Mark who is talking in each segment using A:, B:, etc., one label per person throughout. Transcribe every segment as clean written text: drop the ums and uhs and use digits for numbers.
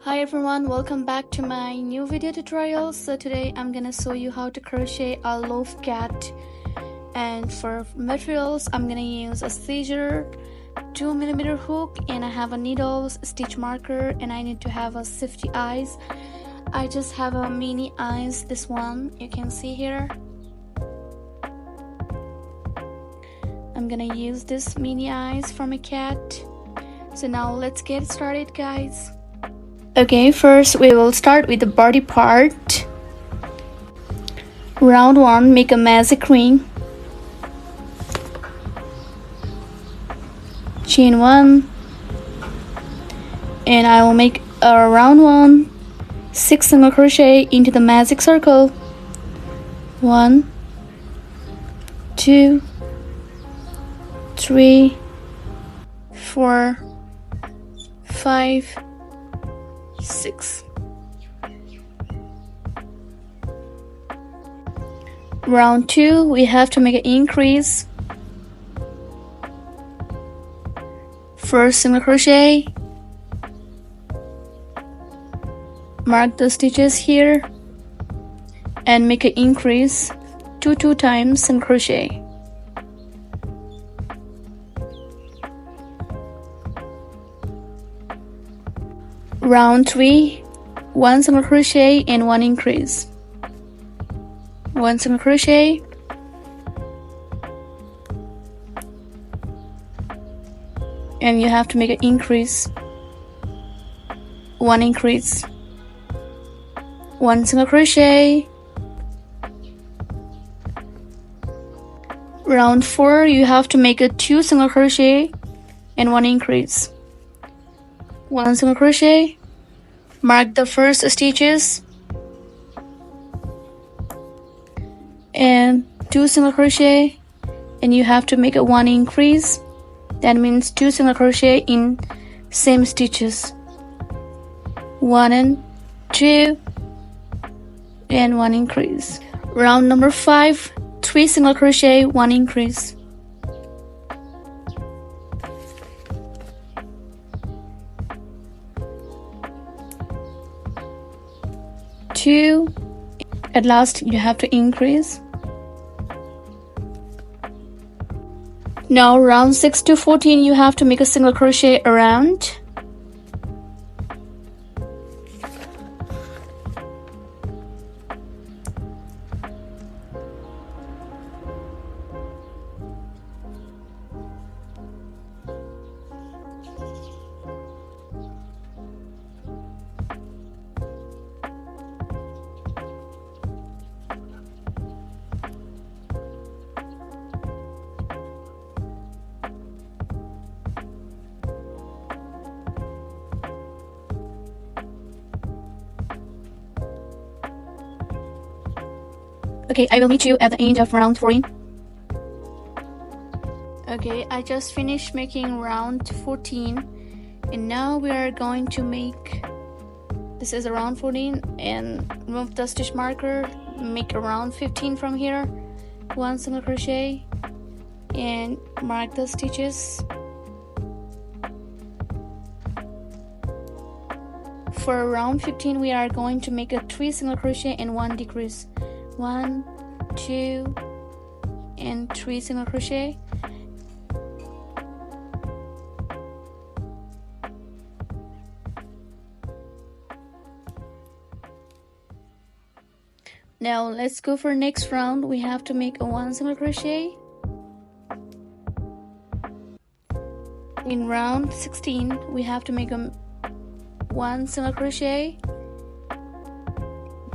A: Hi everyone, welcome back to my new video tutorial. So today I'm gonna show you how to crochet a loaf cat, and for materials I'm gonna use a scissor, 2mm hook, and I have a needles, stitch marker, and I need to have a safety eyes. I just have a mini eyes, this one you can see here. I'm gonna use this mini eyes for my cat. So now let's get started, guys. Okay, first we will start with the body part. Round 1, make a magic ring. Chain 1, and I will make a round 1, 6 single crochet into the magic circle. 1, 2, 3, 4, 5, 6. Round 2, we have to make an increase. First single crochet, mark the stitches here, and make an increase 2 times single crochet. Round 3, 1 single crochet and 1 increase. 1 single crochet, and you have to make an increase, 1 increase, 1 single crochet. Round 4, you have to make a 2 single crochet and 1 increase. 1 single crochet, mark the first stitches, and 2 single crochet, and you have to make a 1 increase. That means 2 single crochet in same stitches. 1 and 2, and 1 increase. Round number 5, 3 single crochet, 1 increase. 2, at last you have to increase. Now round 6 to 14, you have to make a single crochet around. Okay, I will meet you at the end of round 14. Okay, I just finished making round 14, and now we are going to make, this is a round 14, and remove the stitch marker, make a round 15 from here, 1 single crochet, and mark the stitches. For round 15, we are going to make a 3 single crochet and 1 decrease. 1, 2, and 3 single crochet. Now let's go for next round. We have to make a 1 single crochet. In round 16, we have to make a 1 single crochet,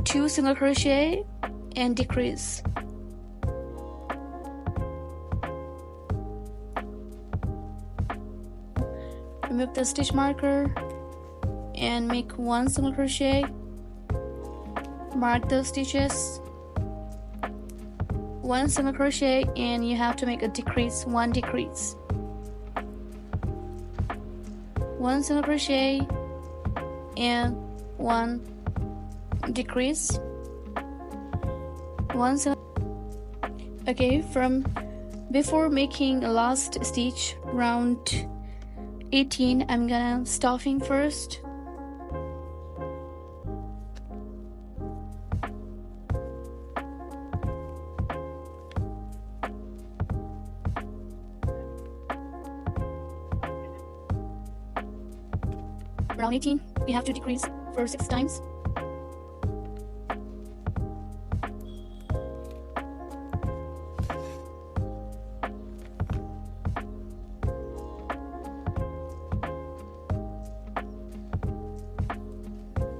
A: 2 single crochet, and decrease. Remove the stitch marker and make 1 single crochet, mark those stitches, 1 single crochet, and you have to make a decrease, 1 decrease, 1 single crochet, and 1 decrease, 1 single. Okay, from before making a last stitch, round 18, I'm gonna stuffing first. around 18. We have to decrease for 6 times.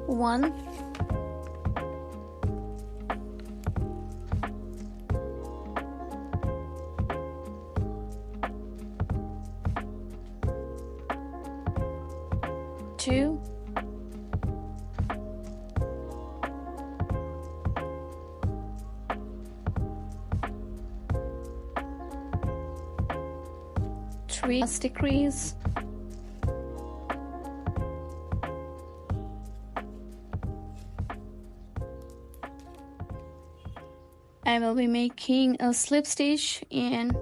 A: One, two, three, last decrease, I will be making a slip stitch and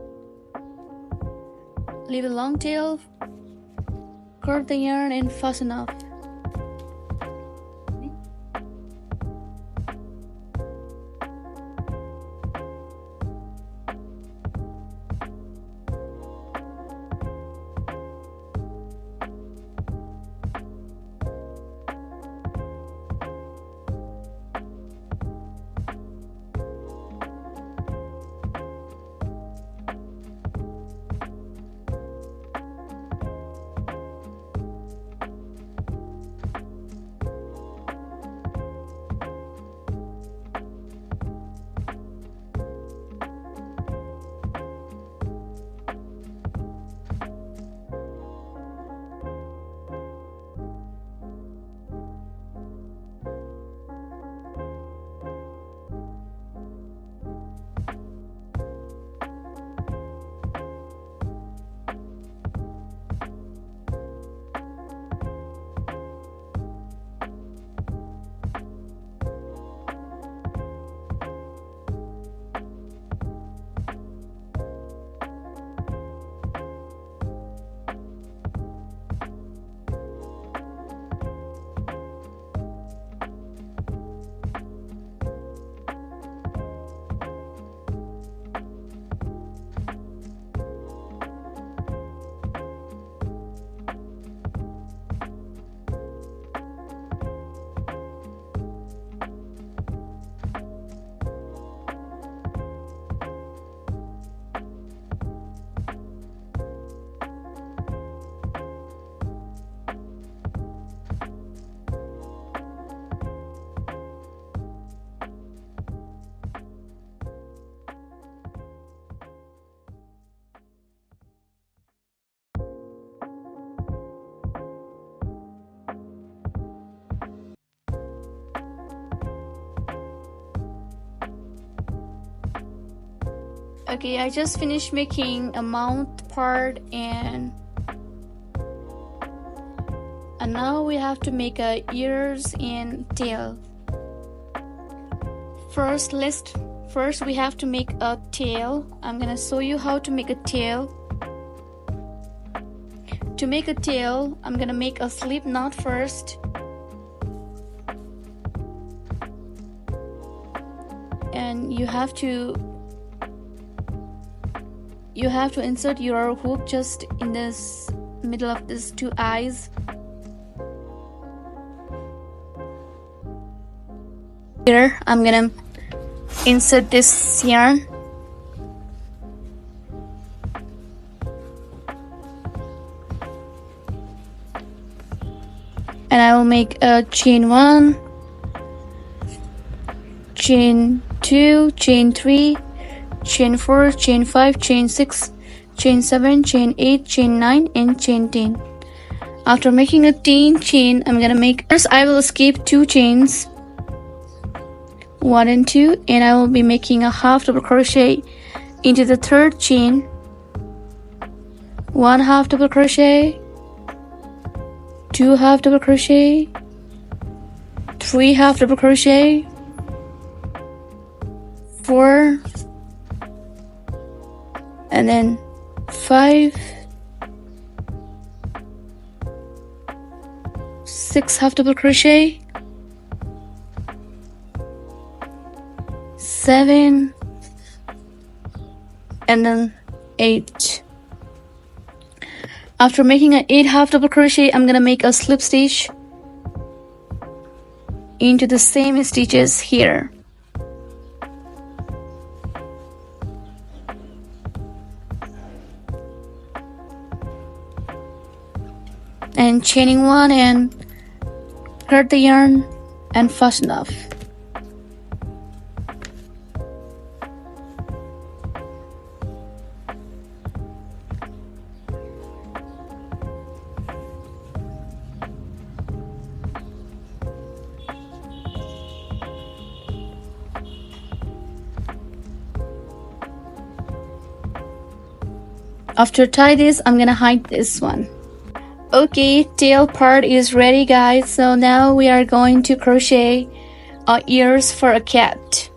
A: leave a long tail, curve the yarn and fasten off. Okay, I just finished making a mouth part and now we have to make a ears and tail. First we have to make a tail. I'm gonna show you how to make a tail. To make a tail, I'm gonna make a slip knot first. And you have to insert your hook just in this middle of these two eyes. Here I'm gonna insert this yarn. And I will make a chain 1, chain 2, chain 3, chain 4, chain 5, chain 6, chain 7, chain 8, chain 9 and chain 10. After making a 10 chain, I'm gonna make, first I will skip 2 chains, 1 and 2, and I will be making a half double crochet into the third chain, 1 half double crochet, 2 half double crochet, 3 half double crochet, 4, and then 5, 6 half double crochet, 7, and then 8. After making an 8 half double crochet, I'm gonna make a slip stitch into the same stitches here. And chaining one and cut the yarn and fasten off. After tie this, I'm gonna hide this one. Okay, tail part is ready, guys. So now we are going to crochet ears for a cat.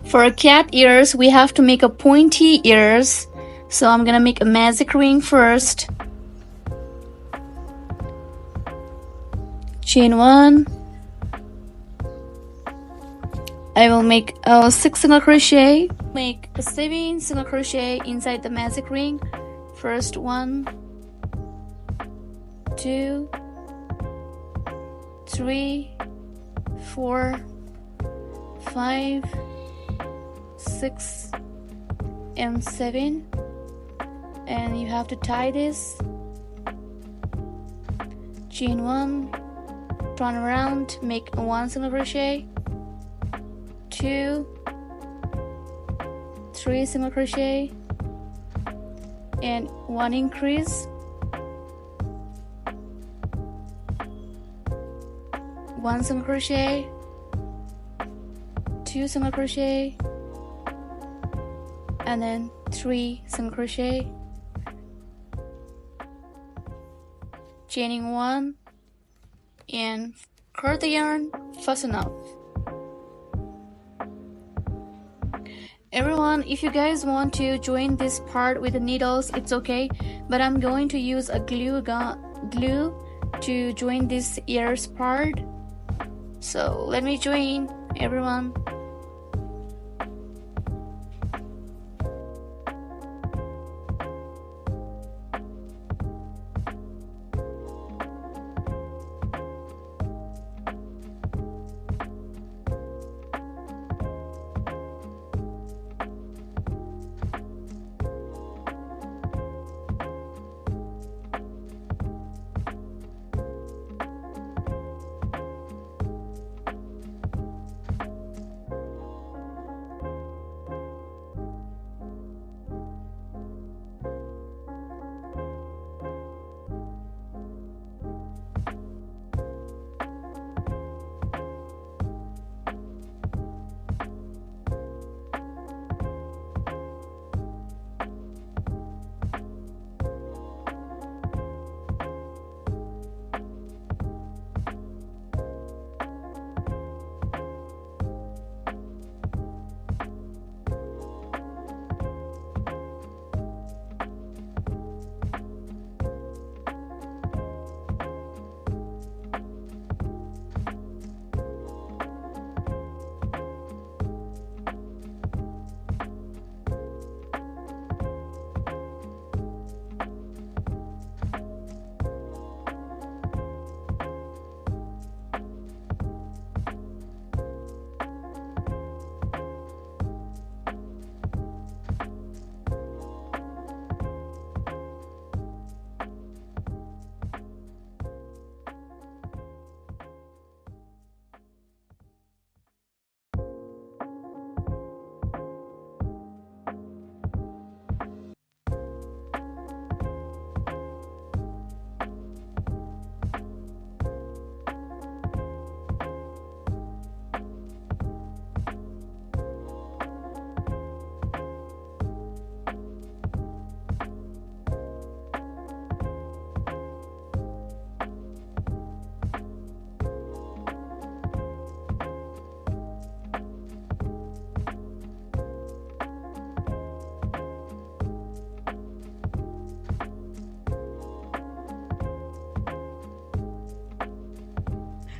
A: For a cat ears, we have to make a pointy ears. So I'm gonna make a magic ring first. Chain one. I will make 6 single crochet. Make 7 single crochet inside the magic ring. First 1, 2, 3, 4, 5, 6, and 7. And you have to tie this. Chain 1, turn around, make 1 single crochet, 2, 3 single crochet, and 1 increase, 1 single crochet, 2 single crochet, and then 3 single crochet, chaining 1, and cut the yarn, fasten up. Everyone, if you guys want to join this part with the needles, it's okay, but I'm going to use a glue to join this ears part. So let me join, everyone.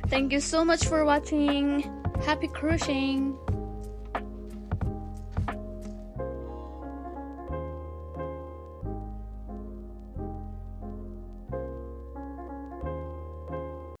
A: Thank you so much for watching. Happy crocheting!